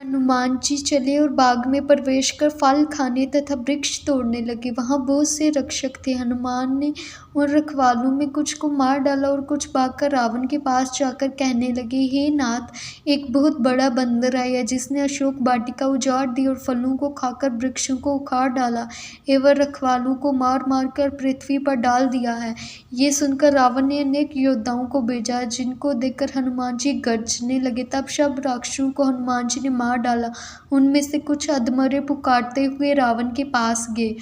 हनुमान जी चले और बाग में प्रवेश कर फल खाने तथा वृक्ष तोड़ने लगे। वहां बहुत से रक्षक थे। हनुमान ने उन रखवालों में कुछ को मार डाला और कुछ भागकर रावण के पास जाकर कहने लगे, हे नाथ, एक बहुत बड़ा बंदर आया जिसने अशोक वाटिका उजाड़ दी और फलों को खाकर वृक्षों को उखाड़ डाला एवं रखवालों को मार मार कर पृथ्वी पर डाल दिया है। ये सुनकर रावण ने अनेक योद्धाओं को भेजा, जिनको देखकर हनुमान जी गरजने लगे। तब सब राक्षसों को हनुमान जी ने मार डाला। उनमें से कुछ अधमरे पुकारते हुए रावण के पास गए।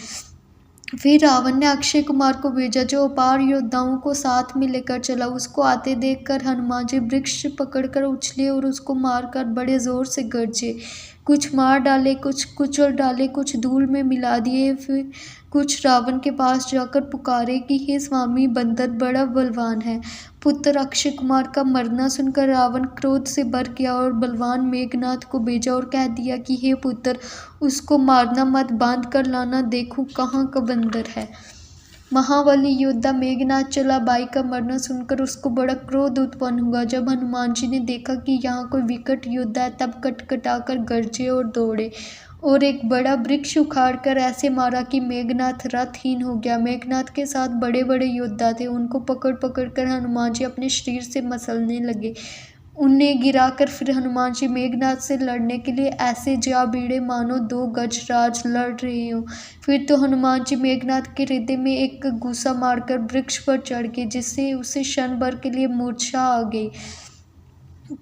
फिर रावण ने अक्षय कुमार को भेजा, जो अपार योद्धाओं को साथ में लेकर चला। उसको आते देखकर हनुमान जी वृक्ष पकड़कर उछले और उसको मारकर बड़े जोर से गरजे। कुछ मार डाले, कुछ कुचल डाले, कुछ धूल में मिला दिए। फिर कुछ रावण के पास जाकर पुकारे कि हे स्वामी, बंदर बड़ा बलवान है। पुत्र अक्षय कुमार का मरना सुनकर रावण क्रोध से भर गया और बलवान मेघनाथ को भेजा और कह दिया कि हे पुत्र, उसको मारना मत, बांध कर लाना, देखूं कहाँ का बंदर है। महाबली योद्धा मेघनाथ चला। भाई का मरना सुनकर उसको बड़ा क्रोध उत्पन्न हुआ। जब हनुमान जी ने देखा कि यहाँ कोई विकट योद्धा है, तब कटकटाकर गरजे और दौड़े और एक बड़ा वृक्ष उखाड़कर ऐसे मारा कि मेघनाथ रथहीन हो गया। मेघनाथ के साथ बड़े बड़े योद्धा थे। उनको पकड़ पकड़ कर हनुमान जी अपने शरीर से मसलने लगे। उन्हें गिराकर फिर हनुमान जी मेघनाथ से लड़ने के लिए ऐसे जा भिड़े मानो दो गजराज लड़ रहे हों। फिर तो हनुमान जी मेघनाथ के हृदय में एक घूसा मारकर वृक्ष पर चढ़ गए, जिससे उसे क्षण भर के लिए मूर्छा आ गई।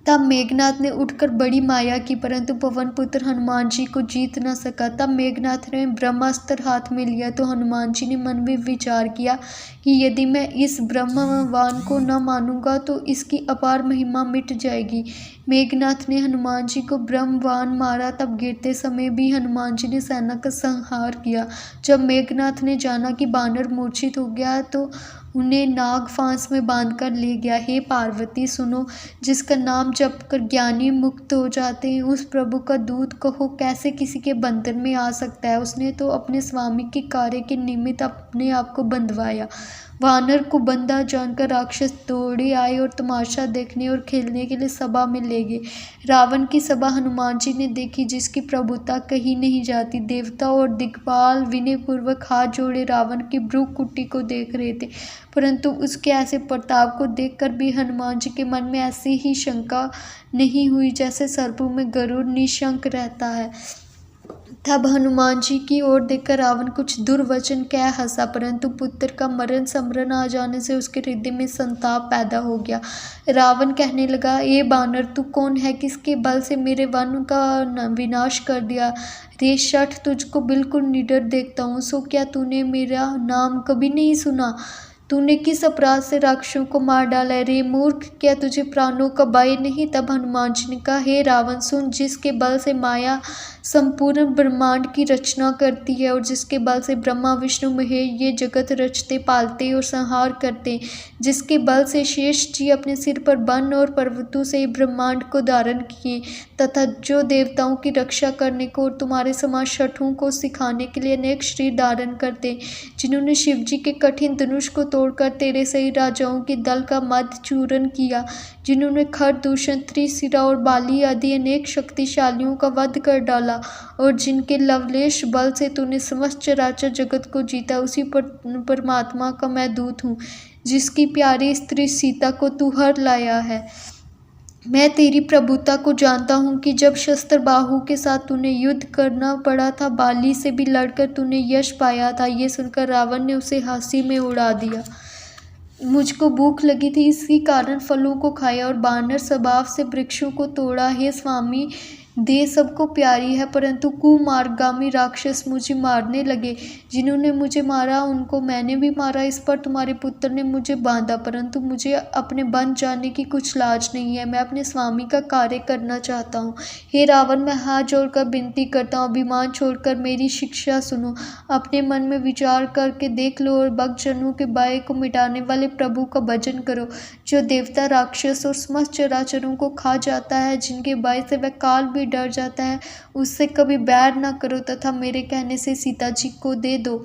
तब मेघनाथ ने उठकर बड़ी माया की, परंतु पवन पुत्र हनुमान जी को जीत न सका। तब मेघनाथ ने ब्रह्मास्त्र हाथ में लिया तो हनुमान जी ने मन में विचार किया कि यदि मैं इस ब्रह्मवान को न मानूंगा तो इसकी अपार महिमा मिट जाएगी। मेघनाथ ने हनुमान जी को ब्रह्मवान मारा। तब गिरते समय भी हनुमान जी ने सेना का संहार किया। जब मेघनाथ ने जाना कि बानर मूर्छित हो गया तो उन्हें नाग फांस में बांधकर ले गया। हे पार्वती, सुनो, जिसका नाम जप कर ज्ञानी मुक्त हो जाते हैं, उस प्रभु का दूत कहो कैसे किसी के बंधन में आ सकता है। उसने तो अपने स्वामी के कार्य के निमित्त अपने आप को बंधवाया। वानर को बंधा जानकर राक्षस दौड़े आए और तमाशा देखने और खेलने के लिए सभा में ले गए। रावण की सभा हनुमान जी ने देखी, जिसकी प्रभुता कही नहीं जाती। देवता और दिग्पाल विनयपूर्वक हाथ जोड़े रावण की भ्रूकुटी को देख रहे थे, परंतु उसके ऐसे प्रताप को देखकर भी हनुमान जी के मन में ऐसी ही शंका नहीं हुई जैसे सर्पों में गरुड़ निशंक रहता है। तब हनुमान जी की ओर देखकर रावण कुछ दुर्वचन कह हंसा, परंतु पुत्र का मरण समरण आ जाने से उसके हृदय में संताप पैदा हो गया। रावण कहने लगा, ये बानर, तू कौन है? किसके बल से मेरे वन का विनाश कर दिया? रे शठ, तुझको बिल्कुल निडर देखता हूँ। सो क्या तूने मेरा नाम कभी नहीं सुना? तूने किस अपराध से राक्षसों को मार डाला है? रे मूर्ख, क्या तुझे प्राणों का भय नहीं? तब हनुमान जी ने कहा, हे रावण, सुन, जिसके बल से माया संपूर्ण ब्रह्मांड की रचना करती है और जिसके बल से ब्रह्मा विष्णु महेश ये जगत रचते पालते और संहार करते, जिसके बल से शेष जी अपने सिर पर वन और पर्वतों से ब्रह्मांड को धारण किए तथा जो देवताओं की रक्षा करने को और तुम्हारे समान शठों को सिखाने के लिए अनेक शरीर धारण करते, जिन्होंने शिव जी के कठिन धनुष को तोड़कर तेरे सही राजाओं के दल का मद चूरन किया, जिन्होंने खरदूषण, त्रिशिरा और बाली आदि अनेक शक्तिशालियों का वध कर डाला और जिनके लवलेश बल से तूने समस्त चराचर जगत को जीता, उसी परमात्मा का मैं दूत हूँ, जिसकी प्यारी स्त्री सीता को तू हर लाया है। मैं तेरी प्रभुता को जानता हूँ कि जब शस्त्र बाहु के साथ तूने युद्ध करना पड़ा था, बाली से भी लड़कर तूने यश पाया था। ये सुनकर रावण ने उसे हंसी में उड़ा दिया। मुझको भूख लगी थी, इसी कारण फलों को खाया और बानर स्वभाव से वृक्षों को तोड़ा। हे स्वामी, देह सबको प्यारी है, परंतु कुमार्गामी राक्षस मुझे मारने लगे। जिन्होंने मुझे मारा उनको मैंने भी मारा। इस पर तुम्हारे पुत्र ने मुझे बांधा, परंतु मुझे अपने बन जाने की कुछ लाज नहीं है। मैं अपने स्वामी का कार्य करना चाहता हूँ। हे रावण, मैं हाथ जोड़कर विनती करता हूँ, अभिमान छोड़कर मेरी शिक्षा सुनो। अपने मन में विचार करके देख लो और भक्तजनों के भय को मिटाने वाले प्रभु का भजन करो, जो देवता, राक्षस और समस्त चराचरों को खा जाता है, जिनके भय से वह काल भी डर जाता है। उससे कभी बैर न करो तथा मेरे कहने से सीता जी को दे दो।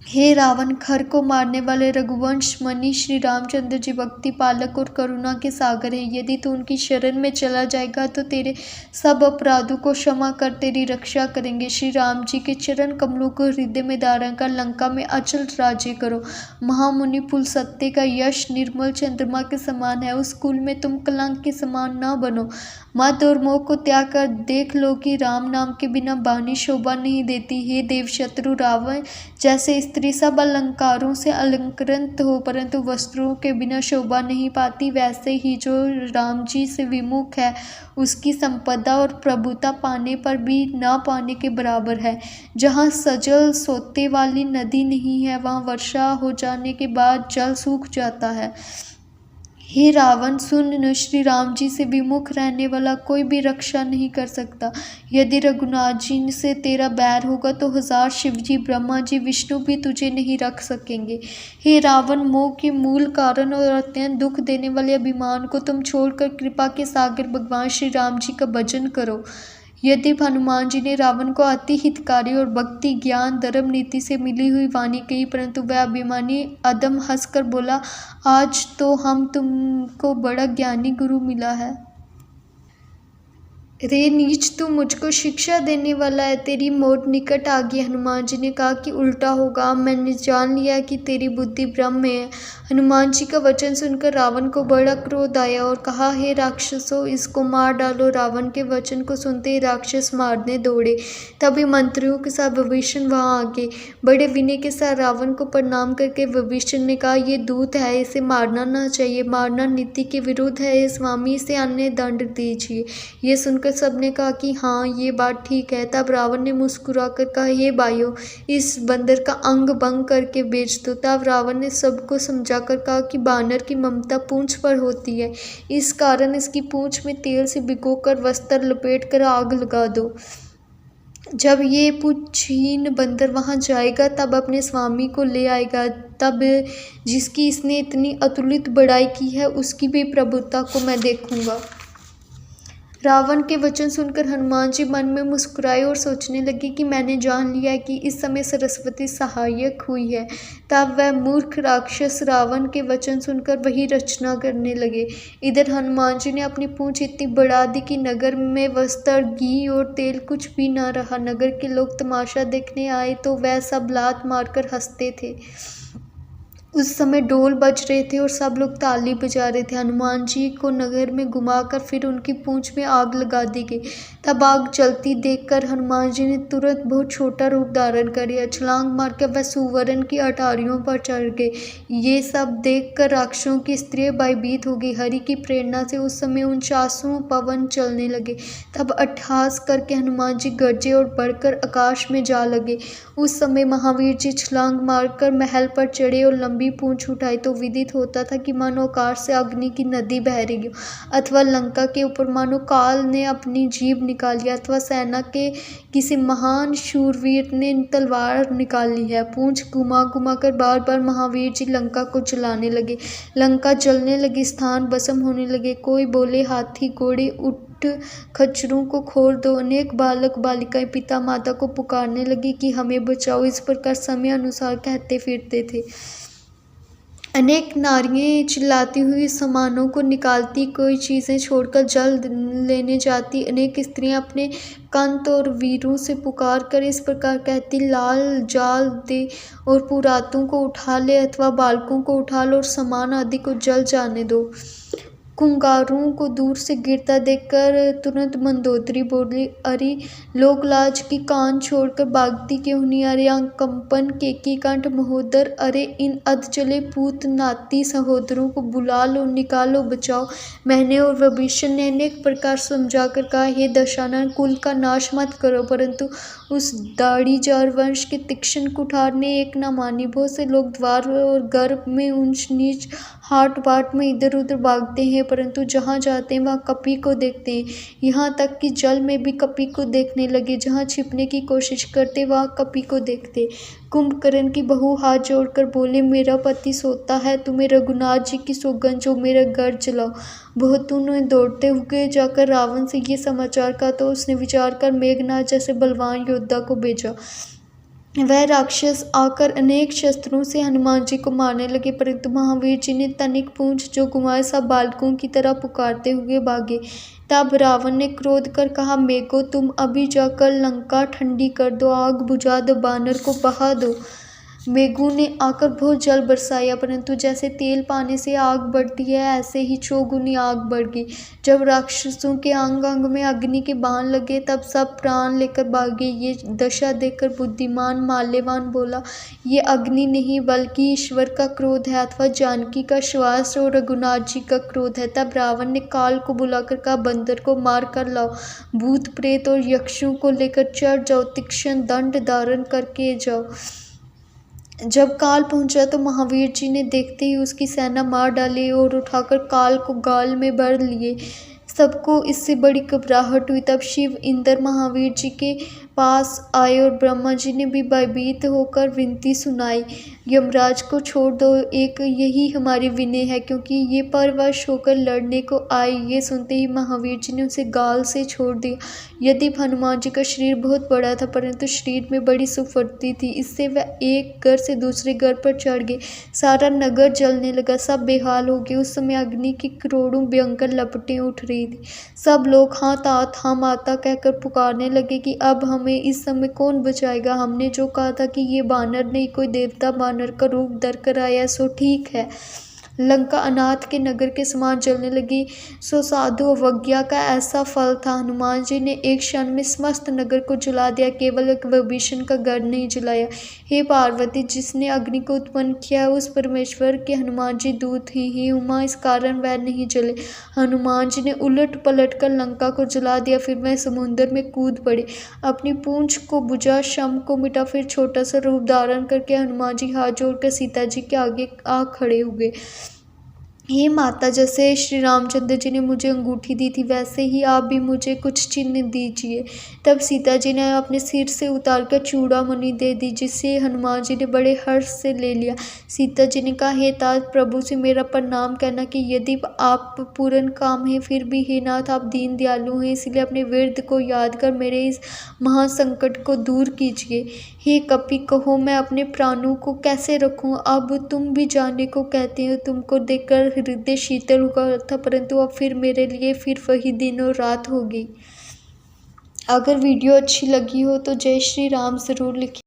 हे रावण, खर को मारने वाले रघुवंश मणि श्री रामचंद्र जी भक्ति पालक और करुणा के सागर हैं। यदि तू उनकी शरण में चला जाएगा तो तेरे सब अपराधों को क्षमा कर तेरी रक्षा करेंगे। श्री राम जी के चरण कमलों को हृदय में धारण कर लंका में अचल राज्य करो। महामुनि पुल सत्य का यश निर्मल चंद्रमा के समान है, उस कुल में तुम कलंक के समान न बनो। मद और मोह को त्याग कर देख लो कि राम नाम के बिना वाणी शोभा नहीं देती। हे देव शत्रु रावण, जैसे स्त्री सब अलंकारों से अलंकृत हो परंतु वस्त्रों के बिना शोभा नहीं पाती, वैसे ही जो राम जी से विमुख है उसकी संपदा और प्रभुता पाने पर भी न पाने के बराबर है। जहाँ सजल सोते वाली नदी नहीं है वहाँ वर्षा हो जाने के बाद जल सूख जाता है। हे रावण, सुन न, श्री राम जी से विमुख रहने वाला कोई भी रक्षा नहीं कर सकता। यदि रघुनाथ जी से तेरा बैर होगा तो 1000 शिवजी, ब्रह्मा जी, विष्णु भी तुझे नहीं रख सकेंगे। हे रावण, मोह के मूल कारण और अत्यंत दुख देने वाले अभिमान को तुम छोड़कर कृपा के सागर भगवान श्री राम जी का भजन करो। यदि हनुमान जी ने रावण को अति हितकारी और भक्ति ज्ञान धर्म नीति से मिली हुई वाणी कही, परंतु वह अभिमानी अदम हंसकर बोला, आज तो हम तुमको बड़ा ज्ञानी गुरु मिला है। रे नीच, तू मुझको शिक्षा देने वाला है, तेरी मौत निकट आ गई। हनुमान जी ने कहा कि उल्टा होगा, मैंने जान लिया कि तेरी बुद्धि भ्रम में है। हनुमान जी का वचन सुनकर रावण को बड़ा क्रोध आया और कहा, हे राक्षसों, इसको मार डालो। रावण के वचन को सुनते ही राक्षस मारने दौड़े। तभी मंत्रियों के साथ विभीषण वहां आ गए। बड़े विनय के साथ रावण को प्रणाम करके विभीषण ने कहा, ये दूत है, इसे मारना ना चाहिए, मारना नीति के विरुद्ध है। स्वामी, इसे अन्य दंड दीजिए। ये सुनकर सबने कहा कि हाँ, ये बात ठीक है। तब रावण ने मुस्कुराकर कहा, हे भाइयों, इस बंदर का अंग भंग करके बेच दो। तब रावण ने सबको समझाकर कहा कि बानर की ममता पूंछ पर होती है, इस कारण इसकी पूंछ में तेल से भिगोकर वस्त्र लपेट कर आग लगा दो। जब ये पूंछहीन बंदर वहां जाएगा तब अपने स्वामी को ले आएगा। तब जिसकी इसने इतनी अतुलित बड़ाई की है उसकी भी प्रभुता को मैं देखूंगा। रावण के वचन सुनकर हनुमान जी मन में मुस्कुराए और सोचने लगे कि मैंने जान लिया कि इस समय सरस्वती सहायक हुई है। तब वह मूर्ख राक्षस रावण के वचन सुनकर वही रचना करने लगे। इधर हनुमान जी ने अपनी पूंछ इतनी बढ़ा दी कि नगर में वस्त्र, घी और तेल कुछ भी न रहा। नगर के लोग तमाशा देखने आए तो वह सब लात मारकर हंसते थे। उस समय ढोल बज रहे थे और सब लोग ताली बजा रहे थे। हनुमान जी को नगर में घुमाकर फिर उनकी पूंछ में आग लगा दी गई। तब आग जलती देखकर हनुमान जी ने तुरंत बहुत छोटा रूप धारण कर लिया। छलांग मारकर वह सुवर्ण की अटारियों पर चढ़ गए। ये सब देखकर राक्षसों की स्त्रियां भयभीत हो गई। हरि की प्रेरणा से उस समय 49 पवन चलने लगे। तब अट्टहास करके हनुमान जी गरजे और बढ़कर आकाश में जा लगे। उस समय महावीर जी छलांग मारकर महल पर चढ़े और लंबी पूंछ उठाई तो विदित होता था कि मानो आकाश से अग्नि की नदी बह रही हो, अथवा लंका के ऊपर मानो काल ने अपनी जीभ निकाली, अथवा सेना के किसी महान शूरवीर ने तलवार निकाली है। पूंछ घुमा घुमा कर बार बार महावीर जी लंका को जलाने लगे। लंका जलने लगी, स्थान भस्म होने लगे। कोई बोले, हाथी घोड़े उठ खच्चरों को खोल दो। अनेक बालक बालिकाएं पिता माता को पुकारने लगी कि हमें बचाओ। इस प्रकार समय अनुसार कहते फिरते थे। अनेक नारियां चिल्लाती हुई सामानों को निकालती, कोई चीज़ें छोड़कर जल लेने जाती। अनेक स्त्रियां अपने कंत और वीरों से पुकार कर इस प्रकार कहती, लाल जाल दे और पुरातों को उठा ले, अथवा बालकों को उठा लो और सामान आदि को जल जाने दो। कुंगारों को दूर से गिरता देखकर तुरंत मंदोदरी बोली, अरे लोग लाज की कान छोड़कर भागती क्यों नहीं? अरे कंपन केकी कंठ महोदर, अरे इन अधजले पूत नाती सहोदरों को बुला लो, निकालो, बचाओ। मैंने और विभीषण ने अनेक प्रकार समझाकर कहा, हे दशानन, कुल का नाश मत करो, परंतु उस दाढ़ीजार वंश के तीक्ष्ण कुठार ने एक न मानी। बहुत से लोग द्वार और गर्भ में ऊंच नीच हाट बाट में इधर उधर भागते हैं, परंतु जहाँ जाते हैं वहाँ कपी को देखते हैं। यहाँ तक कि जल में भी कपी को देखने लगे। जहाँ छिपने की कोशिश करते वहाँ कपी को देखते। कुंभकर्ण की बहू हाथ जोड़कर बोले, मेरा पति सोता है, तुम्हें रघुनाथ जी की सौगंध, जो मेरा घर जलाओ। बहुतों ने दौड़ते हुए जाकर रावण से ये समाचार कहा तो उसने विचार कर मेघनाथ जैसे बलवान योद्धा को भेजा। वह राक्षस आकर अनेक शस्त्रों से हनुमान जी को मारने लगे, परंतु महावीर जी ने तनिक पूंछ जो घुमाए सब बालकों की तरह पुकारते हुए भागे। तब रावण ने क्रोध कर कहा, मेघो तुम अभी जाकर लंका ठंडी कर दो, आग बुझा दो, बानर को बहा दो। मेघू ने आकर बहुत जल बरसाया, परंतु जैसे तेल पाने से आग बढ़ती है ऐसे ही चौगुनी आग बढ़ गई। जब राक्षसों के अंग अंग में अग्नि के बाण लगे तब सब प्राण लेकर भागे। ये दशा देखकर बुद्धिमान माल्यवान बोला, ये अग्नि नहीं बल्कि ईश्वर का क्रोध है अथवा जानकी का श्वास और रघुनाथ जी का क्रोध है। तब रावण ने काल को बुलाकर कहा, बंदर को मार कर लाओ, भूत प्रेत और यक्षों को लेकर चढ़ जाओ, तीक्ष्ण दंड धारण करके जाओ। जब काल पहुंचा तो महावीर जी ने देखते ही उसकी सेना मार डाली और उठाकर काल को गाल में भर लिए। सबको इससे बड़ी घबराहट हुई। तब शिव इंद्र महावीर जी के पास आए और ब्रह्मा जी ने भी भयभीत होकर विनती सुनाई, यमराज को छोड़ दो, एक यही हमारी विनय है क्योंकि ये परवश होकर लड़ने को आए। ये सुनते ही महावीर जी ने उसे गाल से छोड़ दिया। यदि हनुमान जी का शरीर बहुत बड़ा था परंतु शरीर में बड़ी सुफर्ती थी, इससे वह एक घर से दूसरे घर पर चढ़ गए। सारा नगर जलने लगा, सब बेहाल हो गए। उस समय अग्नि की करोड़ों भयंकर लपटें उठ रही थी। सब लोग हाँ तात हाँ माता कहकर पुकारने लगे कि अब हमें इस समय कौन बचाएगा। हमने जो कहा था कि ये बानर नहीं कोई देवता बानर का रूप धर कर आया सो ठीक है। लंका अनाथ के नगर के समान जलने लगी सो साधु अवज्ञा का ऐसा फल था। हनुमान जी ने एक क्षण में समस्त नगर को जला दिया, केवल एक विभीषण का गढ़ नहीं जलाया। हे पार्वती, जिसने अग्नि को उत्पन्न किया उस परमेश्वर के हनुमान जी दूत ही हे उमा, इस कारण वह नहीं जले। हनुमान जी ने उलट पलट कर लंका को जला दिया, फिर वह समुद्र में कूद पड़े, अपनी पूंछ को बुझा, शम को मिटा, फिर छोटा सा रूप धारण करके हनुमान जी हाथ जोड़कर सीता जी के आगे आ खड़े हुए। हे माता, जैसे श्री रामचंद्र जी ने मुझे अंगूठी दी थी वैसे ही आप भी मुझे कुछ चिन्ह दीजिए। तब सीता जी ने अपने सिर से उतारकर चूड़ामणि दे दी, जिसे हनुमान जी ने बड़े हर्ष से ले लिया। सीता जी ने कहा, हे तात, प्रभु से मेरा प्रणाम कहना कि यदि आप पूर्ण काम हैं फिर भी हे नाथ आप दीन दयालु हैं, इसलिए अपने वृद्ध को याद कर मेरे इस महासंकट को दूर कीजिए। हे कपि, कहो मैं अपने प्राणों को कैसे रखूं। अब तुम भी जाने को कहते हो, तुमको देखकर हृदय शीतल हुआ था, परंतु अब फिर मेरे लिए फिर वही दिन और रात होगी। अगर वीडियो अच्छी लगी हो तो जय श्री राम ज़रूर लिखें।